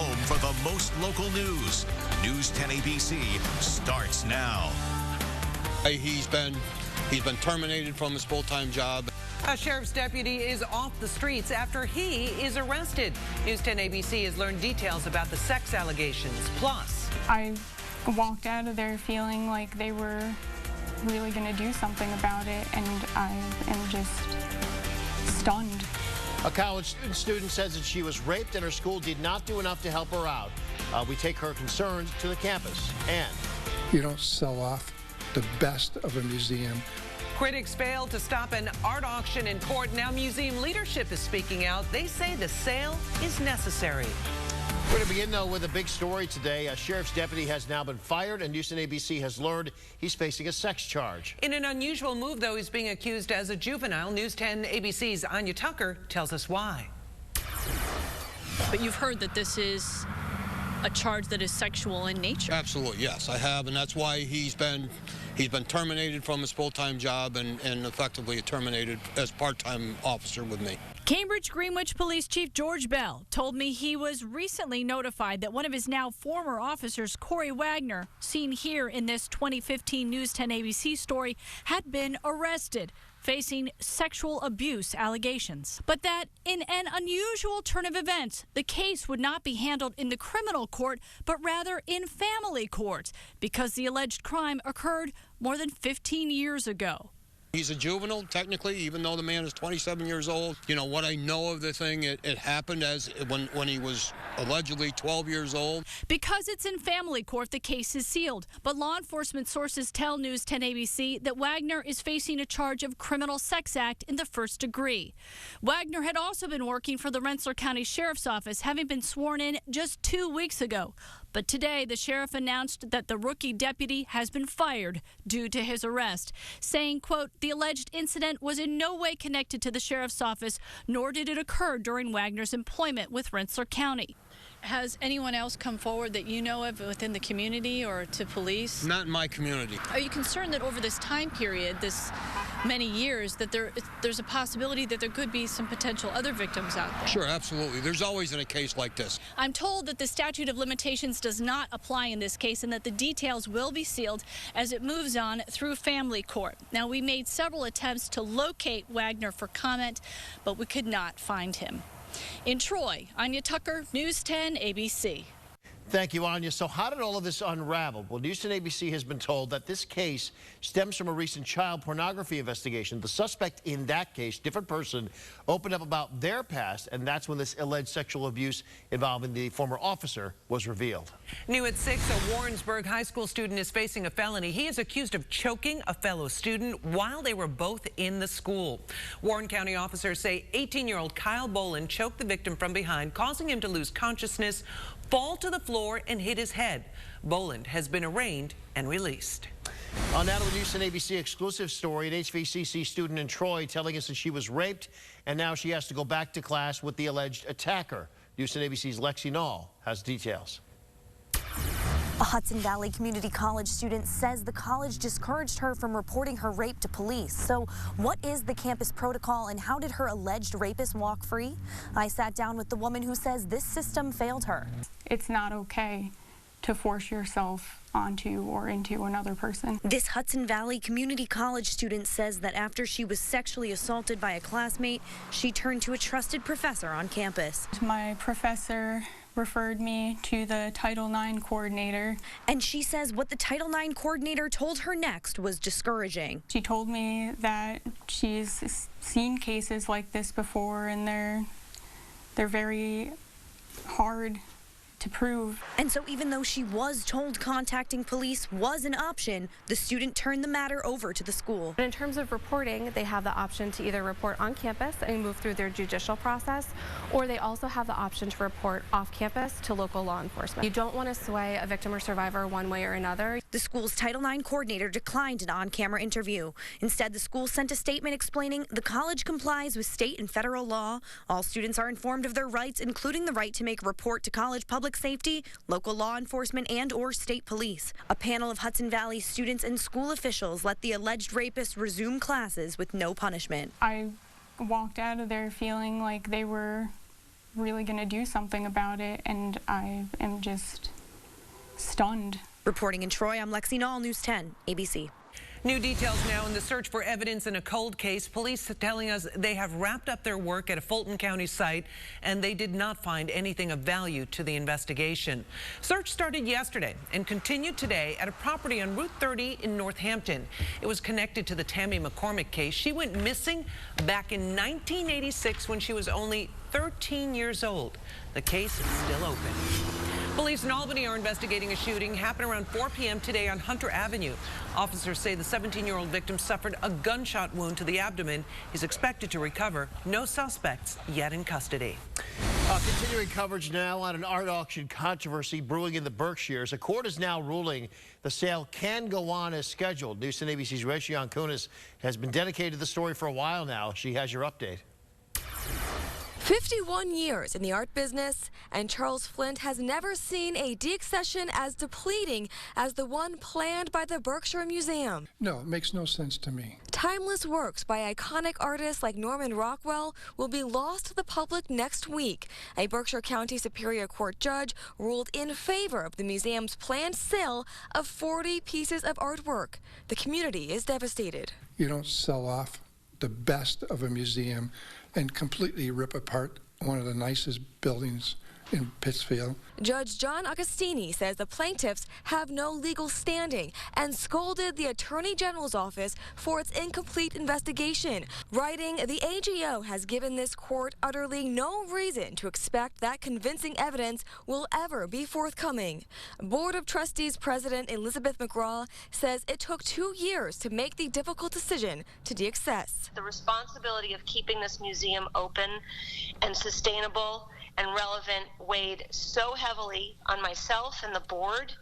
home for the most local news. News 10 ABC starts now. He's been terminated from his full-time job. A sheriff's deputy is off the streets after he is arrested. News 10 ABC has learned details about the sex allegations. Plus, I walked out of there feeling like they were really going to do something about it, and I am just stunned. A college student says that she was raped and her school did not do enough to help her out. We take her concerns to the campus. And you don't sell off the best of a museum. Critics failed to stop an art auction in court. Now museum leadership is speaking out. They say the sale is necessary. We're going to begin, though, with a big story today. A sheriff's deputy has now been fired, and News 10 ABC has learned he's facing a sex charge. In an unusual move, though, he's being accused as a juvenile. News 10 ABC's Anya Tucker tells us why. But you've heard that this is a charge that is sexual in nature. Absolutely, yes, I have, and that's why he's been terminated from his full-time job and effectively terminated as part-time officer with me. Cambridge Greenwich Police Chief George Bell told me he was recently notified that one of his now former officers, Corey Wagner, seen here in this 2015 News 10 ABC story, had been arrested, facing sexual abuse allegations. But that in an unusual turn of events, the case would not be handled in the criminal court, but rather in family court, because the alleged crime occurred more than 15 years ago. He's a juvenile, technically, even though the man is 27 years old. You know, what I know of the thing, it happened when he was allegedly 12 years old. Because it's in family court, the case is sealed. But law enforcement sources tell News 10 ABC that Wagner is facing a charge of criminal sex act in the first degree. Wagner had also been working for the Rensselaer County Sheriff's Office, having been sworn in just 2 weeks ago. But today, the sheriff announced that the rookie deputy has been fired due to his arrest, saying, quote, the alleged incident was in no way connected to the sheriff's office, nor did it occur during Wagner's employment with Rensselaer County. Has anyone else come forward that you know of within the community or to police? Not in my community. Are you concerned that over this time period, this many years, that there's a possibility that there could be some potential other victims out there? Sure, absolutely. There's always in a case like this. I'm told that the statute of limitations does not apply in this case and that the details will be sealed as it moves on through family court. Now, we made several attempts to locate Wagner for comment, but we could not find him. In Troy, Anya Tucker, News 10 ABC. Thank you, Anya. So how did all of this unravel? Well, News 10 ABC has been told that this case stems from a recent child pornography investigation. The suspect in that case, different person, opened up about their past, and that's when this alleged sexual abuse involving the former officer was revealed. New at 6, a Warrensburg high school student is facing a felony. He is accused of choking a fellow student while they were both in the school. Warren County officers say 18-year-old Kyle Boland choked the victim from behind, causing him to lose consciousness, fall to the floor, and hit his head. Boland has been arraigned and released. On now to a News 10 ABC exclusive story, an HVCC student in Troy telling us that she was raped and now she has to go back to class with the alleged attacker. News 10 ABC's Lexi Nall has details. A Hudson Valley Community College student says the college discouraged her from reporting her rape to police. So what is the campus protocol and how did her alleged rapist walk free? I sat down with the woman who says this system failed her. It's not okay to force yourself onto or into another person. This Hudson Valley Community College student says that after she was sexually assaulted by a classmate, she turned to a trusted professor on campus. My professor referred me to the Title IX coordinator. And she says what the Title IX coordinator told her next was discouraging. She told me that she's seen cases like this before and they're very hard to prove. And so even though she was told contacting police was an option, the student turned the matter over to the school. In terms of reporting, they have the option to either report on campus and move through their judicial process, or they also have the option to report off campus to local law enforcement. You don't want to sway a victim or survivor one way or another. The school's Title IX coordinator declined an on-camera interview. Instead, the school sent a statement explaining the college complies with state and federal law. All students are informed of their rights, including the right to make a report to college public safety, local law enforcement, and/or state police. A panel of Hudson Valley students and school officials let the alleged rapist resume classes with no punishment. I walked out of there feeling like they were really going to do something about it, and I am just stunned. Reporting in Troy, I'm Lexi Nall, News 10, ABC. New details now in the search for evidence in a cold case. Police telling us they have wrapped up their work at a Fulton County site, and they did not find anything of value to the investigation. Search started yesterday and continued today at a property on Route 30 in Northampton. It was connected to the Tammy McCormick case. She went missing back in 1986 when she was only 13 years old. The case is still open. Police in Albany are investigating a shooting happened around 4 p.m. today on Hunter Avenue. Officers say the 17-year-old victim suffered a gunshot wound to the abdomen. He's expected to recover. No suspects yet in custody. Continuing coverage now on an art auction controversy brewing in the Berkshires. A court is now ruling the sale can go on as scheduled. News 10 ABC's Rachel Kunis has been dedicated to the story for a while now. She has your update. 51 years in the art business, and Charles Flint has never seen a deaccession as depleting as the one planned by the Berkshire Museum. No, it makes no sense to me. Timeless works by iconic artists like Norman Rockwell will be lost to the public next week. A Berkshire County Superior Court judge ruled in favor of the museum's planned sale of 40 pieces of artwork. The community is devastated. You don't sell off the best of a museum and completely rip apart one of the nicest buildings in Pittsfield. Judge John Agostini says the plaintiffs have no legal standing and scolded the Attorney General's office for its incomplete investigation, writing, "The AGO has given this court utterly no reason to expect that convincing evidence will ever be forthcoming." Board of Trustees President Elizabeth McGraw says it took 2 years to make the difficult decision to deaccess. The responsibility of keeping this museum open and sustainable and relevant weighed so heavily on myself and the board.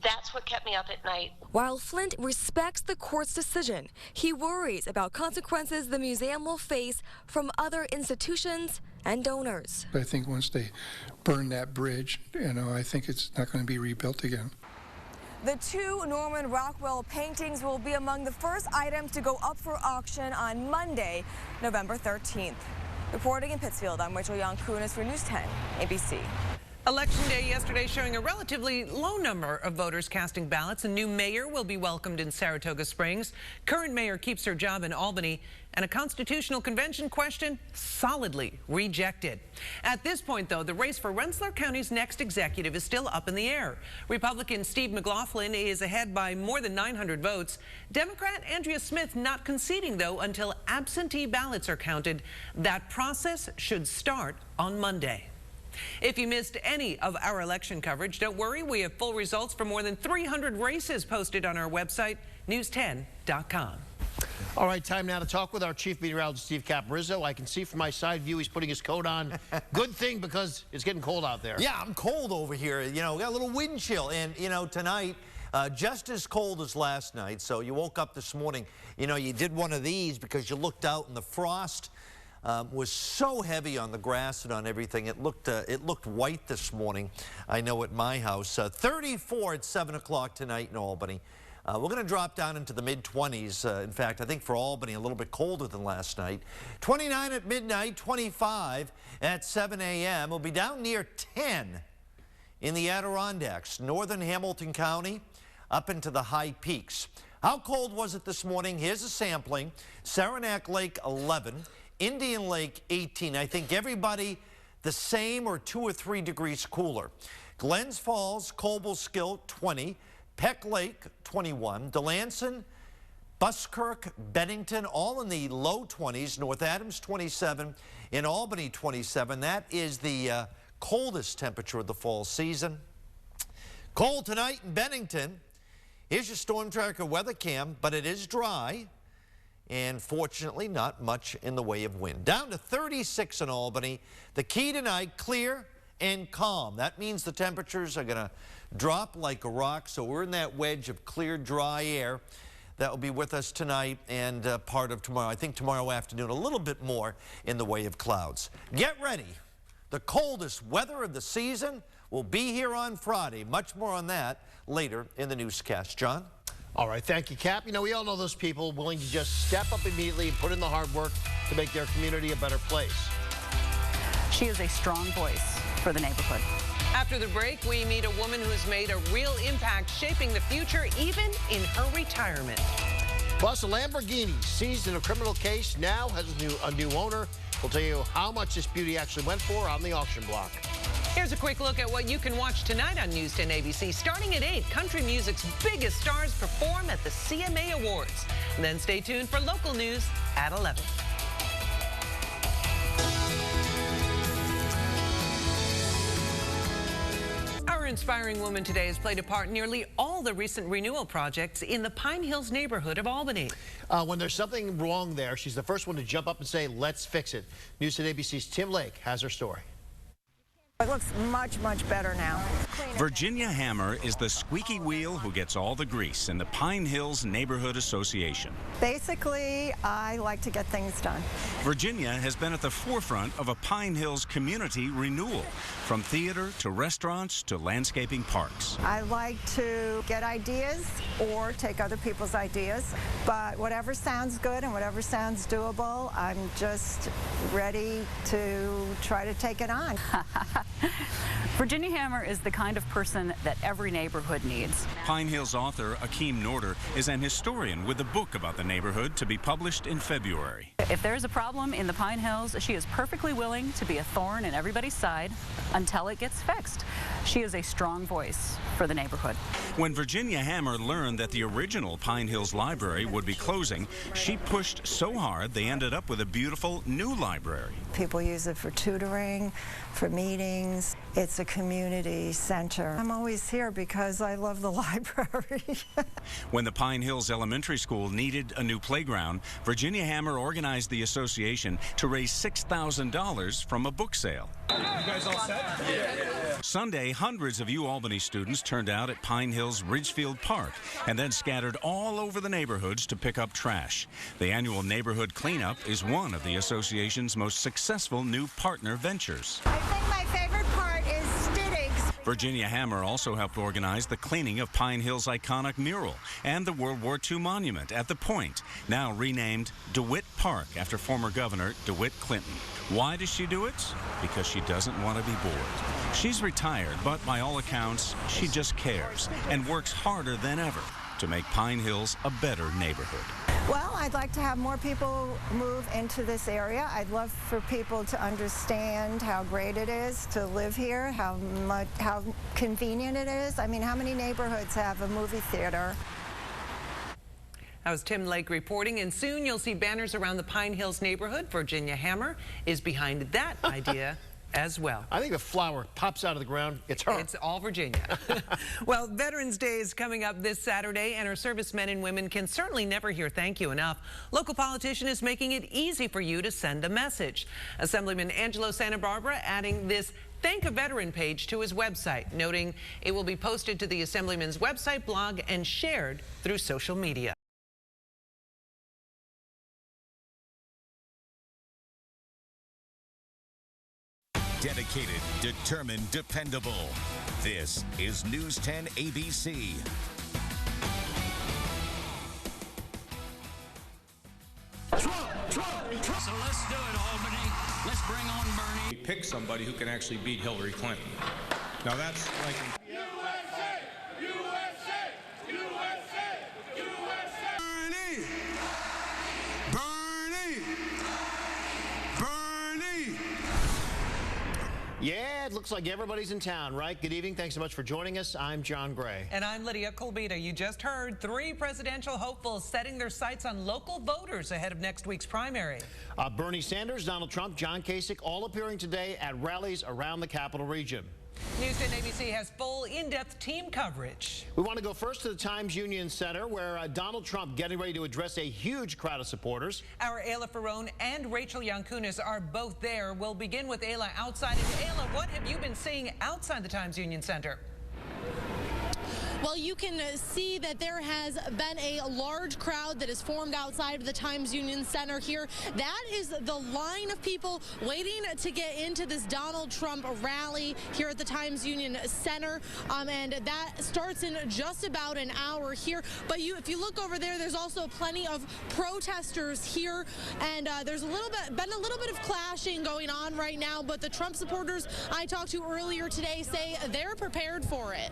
That's what kept me up at night. While Flint respects the court's decision, he worries about consequences the museum will face from other institutions and donors. I think once they burn that bridge, I think it's not going to be rebuilt again. The 2 Norman Rockwell paintings will be among the first items to go up for auction on Monday, November 13th. Reporting in Pittsfield, I'm Rachel Kunis for News 10, ABC. Election day yesterday showing a relatively low number of voters casting ballots. A new mayor will be welcomed in Saratoga Springs. Current mayor keeps her job in Albany. And a constitutional convention question solidly rejected. At this point, though, the race for Rensselaer County's next executive is still up in the air. Republican Steve McLaughlin is ahead by more than 900 votes. Democrat Andrea Smith not conceding, though, until absentee ballots are counted. That process should start on Monday. If you missed any of our election coverage, don't worry. We have full results for more than 300 races posted on our website, news10.com. All right, time now to talk with our chief meteorologist, Steve Caprizzo. I can see from my side view he's putting his coat on. Good thing, because it's getting cold out there. Yeah, I'm cold over here. We got a little wind chill. And, tonight, just as cold as last night. So you woke up this morning, you did one of these because you looked out and the frost was so heavy on the grass and on everything. It looked white this morning, I know, at my house. 34 at 7 o'clock tonight in Albany. We're going to drop down into the mid-20s. In fact, I think for Albany, a little bit colder than last night. 29 at midnight, 25 at 7 a.m. We'll be down near 10 in the Adirondacks, northern Hamilton County, up into the high peaks. How cold was it this morning? Here's a sampling. Saranac Lake, 11. Indian Lake, 18. I think everybody the same or 2 or 3 degrees cooler. Glens Falls, Cobleskill, 20. Peck Lake, 21. Delanson, Buskirk, Bennington, all in the low 20s. North Adams, 27. In Albany, 27. That is the coldest temperature of the fall season. Cold tonight in Bennington. Here's your storm tracker weather cam, but it is dry. And fortunately, not much in the way of wind. Down to 36 in Albany. The key tonight, clear and calm. That means the temperatures are going to drop like a rock. So we're in that wedge of clear, dry air that will be with us tonight and part of tomorrow. I think tomorrow afternoon, a little bit more in the way of clouds. Get ready. The coldest weather of the season will be here on Friday. Much more on that later in the newscast. John? All right, thank you, Cap. We all know those people willing to just step up immediately and put in the hard work to make their community a better place. She is a strong voice for the neighborhood. After the break, we meet a woman who's made a real impact shaping the future even in her retirement. Plus, a Lamborghini seized in a criminal case now has a new owner. We'll tell you how much this beauty actually went for on the auction block. Here's a quick look at what you can watch tonight on News 10 ABC. Starting at 8, country music's biggest stars perform at the CMA Awards. And then stay tuned for local news at 11. Our inspiring woman today has played a part in nearly all the recent renewal projects in the Pine Hills neighborhood of Albany. When there's something wrong there, she's the first one to jump up and say, let's fix it. News 10 ABC's Tim Lake has her story. It looks much, much better now. Virginia Hammer is the squeaky wheel who gets all the grease in the Pine Hills Neighborhood Association. Basically, I like to get things done. Virginia has been at the forefront of a Pine Hills community renewal, from theater to restaurants to landscaping parks. I like to get ideas or take other people's ideas, but whatever sounds good and whatever sounds doable, I'm just ready to try to take it on. Virginia Hammer is the kind of person that every neighborhood needs. Pine Hills author Akeem Norder is an historian with a book about the neighborhood to be published in February. If there's a problem in the Pine Hills, she is perfectly willing to be a thorn in everybody's side until it gets fixed. She is a strong voice for the neighborhood. When Virginia Hammer learned that the original Pine Hills Library would be closing, she pushed so hard they ended up with a beautiful new library. People use it for tutoring, for meetings. It's a community center. I'm always here because I love the library. When the Pine Hills Elementary School needed a new playground, Virginia Hammer organized the association to raise $6,000 from a book sale. You guys all set? Yeah. Sunday, hundreds of UAlbany students turned out at Pine Hills Ridgefield Park and then scattered all over the neighborhoods to pick up trash. The annual neighborhood cleanup is one of the association's most successful new partner ventures. I think my favorite part is Stittings. Virginia Hammer also helped organize the cleaning of Pine Hills' iconic mural and the World War II monument at the Point, now renamed DeWitt Park after former Governor DeWitt Clinton. Why does she do it? Because she doesn't want to be bored. She's retired, but by all accounts, she just cares and works harder than ever to make Pine Hills a better neighborhood. Well, I'd like to have more people move into this area. I'd love for people to understand how great it is to live here, how convenient it is. I mean, how many neighborhoods have a movie theater? That was Tim Lake reporting, and soon you'll see banners around the Pine Hills neighborhood. Virginia Hammer is behind that idea as well. I think the flower pops out of the ground. It's her. It's all Virginia. Well, Veterans Day is coming up this Saturday, and our servicemen and women can certainly never hear thank you enough. Local politician is making it easy for you to send a message. Assemblyman Angelo Santa Barbara adding this Thank a Veteran page to his website, noting it will be posted to the Assemblyman's website, blog, and shared through social media. Dedicated, determined, dependable. This is News 10 ABC. Trump. So let's do it, Albany. Let's bring on Bernie. Pick somebody who can actually beat Hillary Clinton. Now that's like... Yeah, it looks like everybody's in town, right? Good evening. Thanks so much for joining us. I'm John Gray. And I'm Lydia Colbita. You just heard 3 presidential hopefuls setting their sights on local voters ahead of next week's primary. Bernie Sanders, Donald Trump, John Kasich, all appearing today at rallies around the capital region. News 10 ABC has full, in-depth team coverage. We want to go first to the Times-Union Center, where Donald Trump getting ready to address a huge crowd of supporters. Our Ayla Ferrone and Rachel Yankunis are both there. We'll begin with Ayla outside. And Ayla, what have you been seeing outside the Times-Union Center? Well, you can see that there has been a large crowd that has formed outside of the Times Union Center here. That is the line of people waiting to get into this Donald Trump rally here at the Times Union Center, and that starts in just about an hour here. But if you look over there, there's also plenty of protesters here, and there's been a little bit of clashing going on right now, but the Trump supporters I talked to earlier today say they're prepared for it.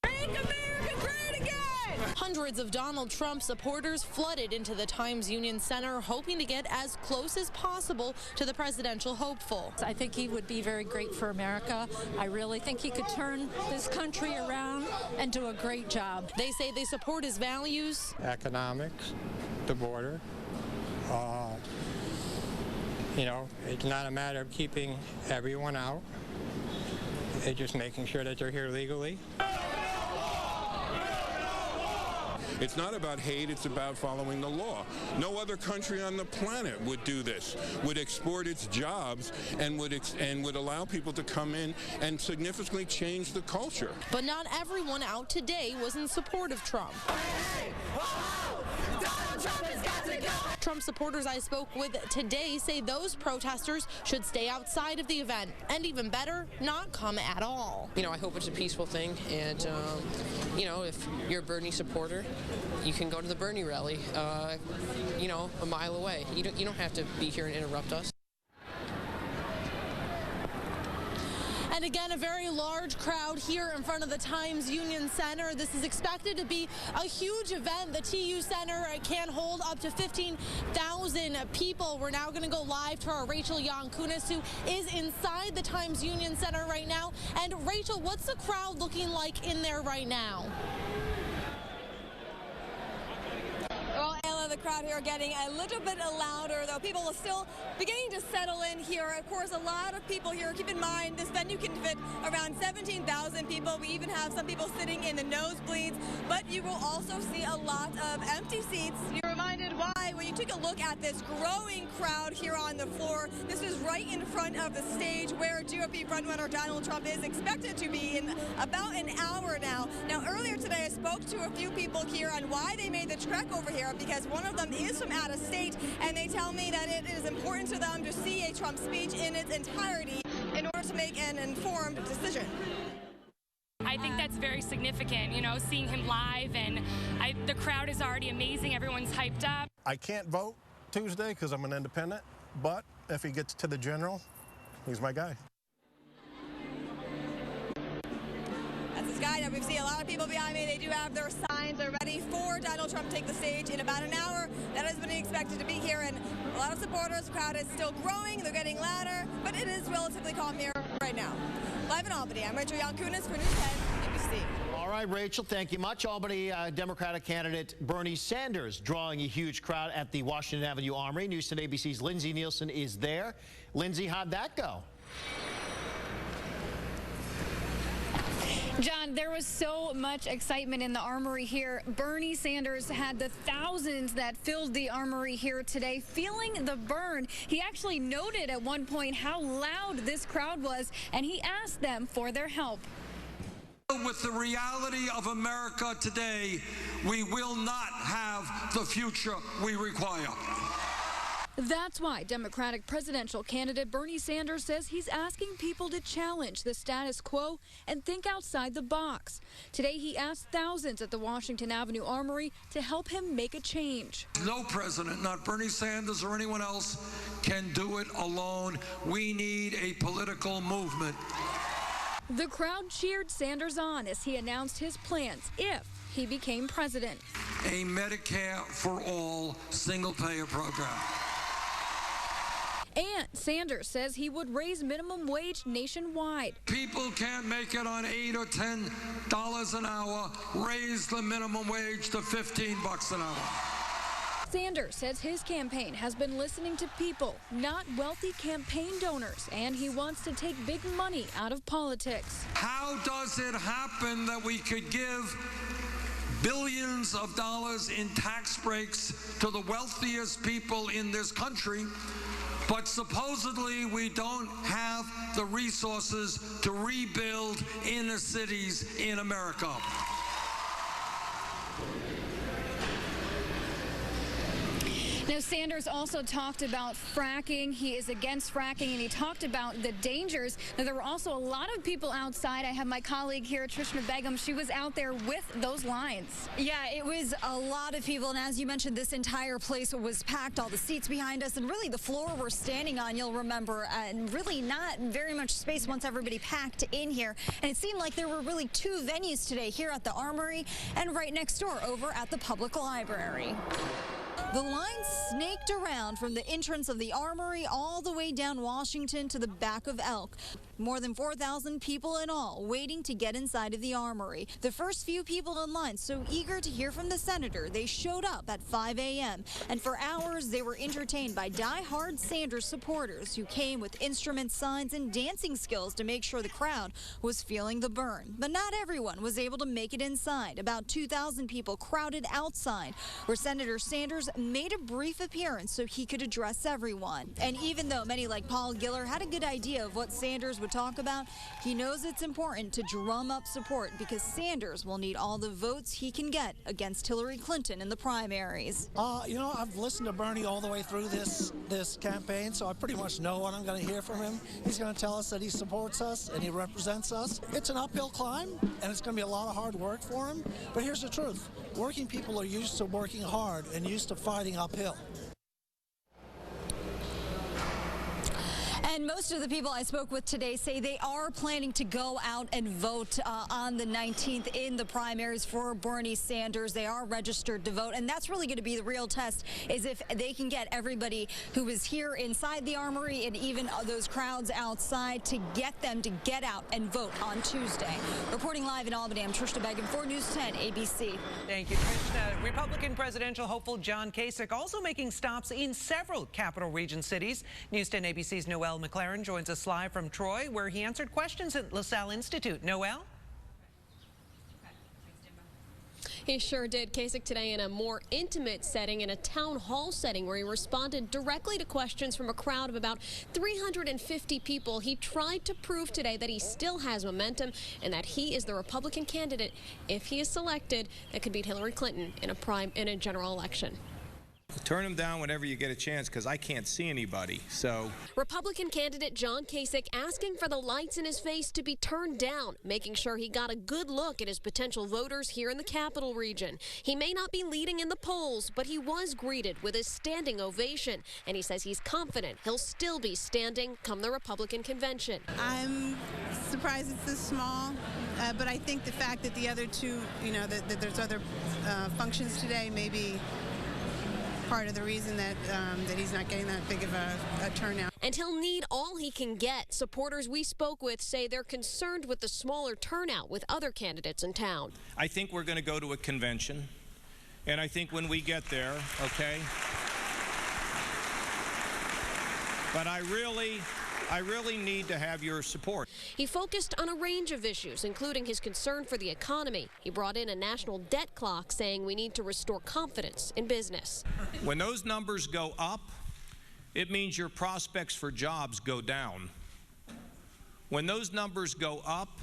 Make America great again! Hundreds of Donald Trump supporters flooded into the Times Union Center, hoping to get as close as possible to the presidential hopeful. I think he would be very great for America. I really think he could turn this country around and do a great job. They say they support his values. Economics, the border. You know, it's not a matter of keeping everyone out. It's just making sure that they're here legally. It's not about hate, it's about following the law. No other country on the planet would do this, would export its jobs and would allow people to come in and significantly change the culture. But not everyone out today was in support of Trump. Hey, whoa, Donald Trump has got to go. Trump supporters I spoke with today say those protesters should stay outside of the event, and even better, not come at all. You know, I hope it's a peaceful thing, and you know, if you're a Bernie supporter, you can go to the Bernie rally, you know, a mile away. You don't have to be here and interrupt us. And again, a very large crowd here in front of the Times Union Center. This is expected to be a huge event. The TU Center can hold up to 15,000 people. We're now going to go live to our Rachel Yankunis, who is inside the Times Union Center right now. And Rachel, what's the crowd looking like in there right now? Well, Ella, the crowd here getting a little bit louder, though. People are still beginning to settle in here. Of course, a lot of people here. Keep in mind, this venue can fit around 17,000 people. We even have some people sitting in the nosebleeds, but you will also see a lot of empty seats. You're reminded why when you take a look at this growing crowd here on the floor. This is right in front of the stage where GOP frontrunner Donald Trump is expected to be in about an hour now. Now, earlier today, I spoke to a few people here on why they made the trek over here, because one of them is from out of state, and they tell me that it is important to them to see a Trump speech in its entirety in order to make an informed decision. I think that's very significant, you know, seeing him live, and the crowd is already amazing. Everyone's hyped up. I can't vote Tuesday because I'm an independent, but if he gets to the general, he's my guy. That's this guy. Now we see a lot of people behind me. They do have their signs. They're ready for Donald Trump to take the stage in about an hour. That is when he expected to be here, and a lot of supporters. The crowd is still growing. They're getting louder, but it is relatively calm here right now. Live in Albany, I'm Rachel Yankunis for News 10 ABC. All right, Rachel, thank you much. Albany Democratic candidate Bernie Sanders drawing a huge crowd at the Washington Avenue Armory. News 10 ABC's Lindsay Nielsen is there. Lindsay, how'd that go? John, there was so much excitement in the Armory here. Bernie Sanders had the thousands that filled the Armory here today feeling the burn. He actually noted at one point how loud this crowd was, and he asked them for their help. With the reality of America today, we will not have the future we require. That's why Democratic presidential candidate Bernie Sanders says he's asking people to challenge the status quo and think outside the box. Today, he asked thousands at the Washington Avenue Armory to help him make a change. No president, not Bernie Sanders or anyone else, can do it alone. We need a political movement. The crowd cheered Sanders on as he announced his plans if he became president. A Medicare for all single-payer program. And Sanders says he would raise minimum wage nationwide. People can't make it on $8 or $10 an hour. Raise the minimum wage to $15 an hour. Sanders says his campaign has been listening to people, not wealthy campaign donors, and he wants to take big money out of politics. How does it happen that we could give billions of dollars in tax breaks to the wealthiest people in this country but supposedly we don't have the resources to rebuild inner cities in America. Now, Sanders also talked about fracking. He is against fracking, and he talked about the dangers. Now, there were also a lot of people outside. I have my colleague here, Trishna Begum. She was out there with those lines. Yeah, it was a lot of people, and as you mentioned, this entire place was packed. All the seats behind us, and really the floor we're standing on, you'll remember, and really not very much space once everybody packed in here. And it seemed like there were really two venues today, here at the Armory and right next door over at the Public Library. The line snaked around from the entrance of the Armory all the way down Washington to the back of Elk. More than 4,000 people in all waiting to get inside of the Armory. The first few people in line so eager to hear from the senator, they showed up at 5 a.m. And for hours, they were entertained by die-hard Sanders supporters who came with instruments, signs, and dancing skills to make sure the crowd was feeling the burn. But not everyone was able to make it inside. About 2,000 people crowded outside, where Senator Sanders made a brief appearance so he could address everyone. And even though many like Paul Giller had a good idea of what Sanders would talk about, he knows it's important to drum up support because Sanders will need all the votes he can get against Hillary Clinton in the primaries. You know, I've listened to Bernie all the way through this campaign, so I pretty much know what I'm going to hear from him. He's going to tell us that he supports us and he represents us. It's an uphill climb, and it's going to be a lot of hard work for him. But here's the truth. Working people are used to working hard and used to fighting uphill. And most of the people I spoke with today say they are planning to go out and vote on the 19th in the primaries for Bernie Sanders. They are registered to vote, and that's really going to be the real test, is if they can get everybody who is here inside the Armory and even those crowds outside to get them to get out and vote on Tuesday. Reporting live in Albany, I'm Trishna Begum for News 10 ABC. Thank you, Trishna. Republican presidential hopeful John Kasich also making stops in several capital region cities. News 10 ABC's Noel McLaren joins us live from Troy, where he answered questions at LaSalle Institute. Noel? He sure did. Kasich today in a more intimate setting, in a town hall setting, where he responded directly to questions from a crowd of about 350 people. He tried to prove today that he still has momentum and that he is the Republican candidate, if he is selected, that could beat Hillary Clinton in a general election. Turn them down whenever you get a chance, because I can't see anybody. So Republican candidate John Kasich asking for the lights in his face to be turned down, making sure he got a good look at his potential voters here in the capital region. He may not be leading in the polls, but he was greeted with a standing ovation, and he says he's confident he'll still be standing come the Republican convention. I'm surprised it's this small, but I think the fact that the other two, you know, that there's other functions today, maybe part of the reason that he's not getting that big of a turnout. And he'll need all he can get. Supporters we spoke with say they're concerned with the smaller turnout with other candidates in town. I think we're going to go to a convention, and I think when we get there, okay, but I really need to have your support. He focused on a range of issues, including his concern for the economy. He brought in a national debt clock, saying we need to restore confidence in business. When those numbers go up, it means your prospects for jobs go down. When those numbers go up,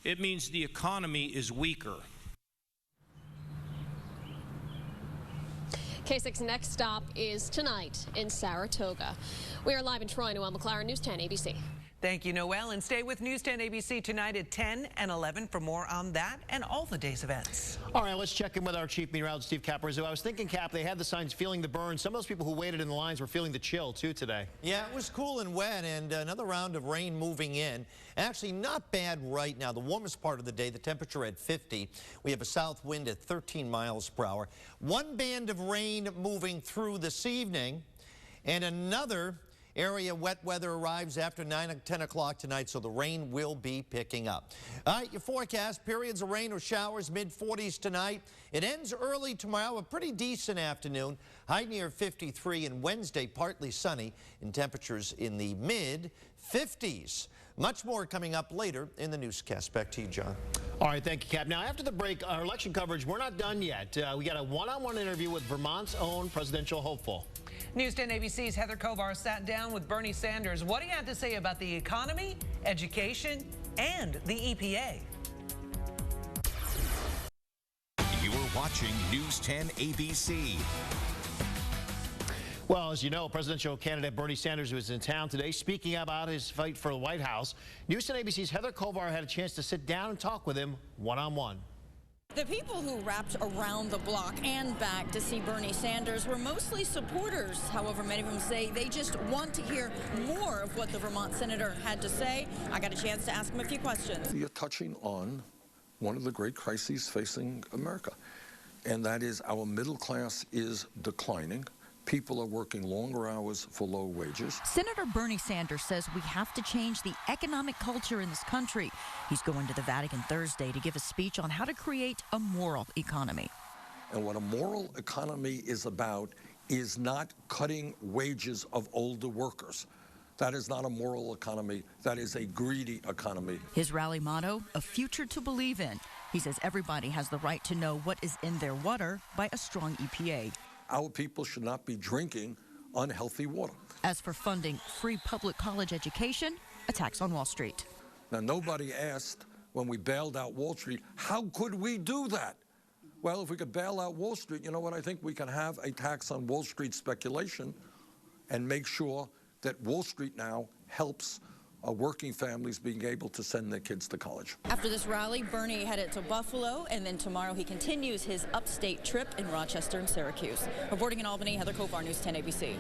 it means the economy is weaker. Kasich's next stop is tonight in Saratoga. We are live in Troy. Noel McLaren, News 10 ABC. Thank you, Noel, and stay with News 10 ABC tonight at 10 and 11 for more on that and all the day's events. All right, let's check in with our chief meteorologist, Steve Caprizzo. I was thinking, Cap, they had the signs feeling the burn. Some of those people who waited in the lines were feeling the chill, too, today. Yeah, it was cool and wet, and another round of rain moving in. Actually, not bad right now. The warmest part of the day, the temperature at 50. We have a south wind at 13 miles per hour. One band of rain moving through this evening, and another area wet weather arrives after 9 or 10 o'clock tonight, so the rain will be picking up. All right, your forecast, periods of rain or showers, mid-40s tonight. It ends early tomorrow, a pretty decent afternoon. High near 53, and Wednesday partly sunny, and temperatures in the mid-50s. Much more coming up later in the newscast. Back to you, John. All right, thank you, Cap. Now, after the break, our election coverage, we're not done yet. We got a one-on-one interview with Vermont's own presidential hopeful. News 10 ABC's Heather Kovar sat down with Bernie Sanders. What do you have to say about the economy, education, and the EPA? You are watching News 10 ABC. Well, as you know, presidential candidate Bernie Sanders was in town today speaking about his fight for the White House. News 10 ABC's Heather Kovar had a chance to sit down and talk with him one-on-one. The people who wrapped around the block and back to see Bernie Sanders were mostly supporters. However, many of them say they just want to hear more of what the Vermont senator had to say. I got a chance to ask him a few questions. You're touching on one of the great crises facing America, and that is our middle class is declining. People are working longer hours for low wages. Senator Bernie Sanders says we have to change the economic culture in this country. He's going to the Vatican Thursday to give a speech on how to create a moral economy. And what a moral economy is about is not cutting wages of older workers. That is not a moral economy. That is a greedy economy. His rally motto, a future to believe in. He says everybody has the right to know what is in their water by a strong EPA. Our people should not be drinking unhealthy water. As for funding free public college education, a tax on Wall Street. Now, nobody asked when we bailed out Wall Street, how could we do that? Well, if we could bail out Wall Street, you know what? I think we can have a tax on Wall Street speculation and make sure that Wall Street now helps working families being able to send their kids to college. After this rally, Bernie headed to Buffalo, and then tomorrow he continues his upstate trip in Rochester and Syracuse. Reporting in Albany, Heather Kovar, News 10 ABC.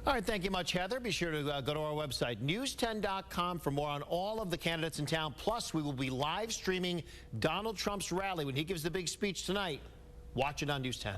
All right, thank you much, Heather. Be sure to go to our website, news10.com, for more on all of the candidates in town. Plus, we will be live streaming Donald Trump's rally when he gives the big speech tonight. Watch it on News 10.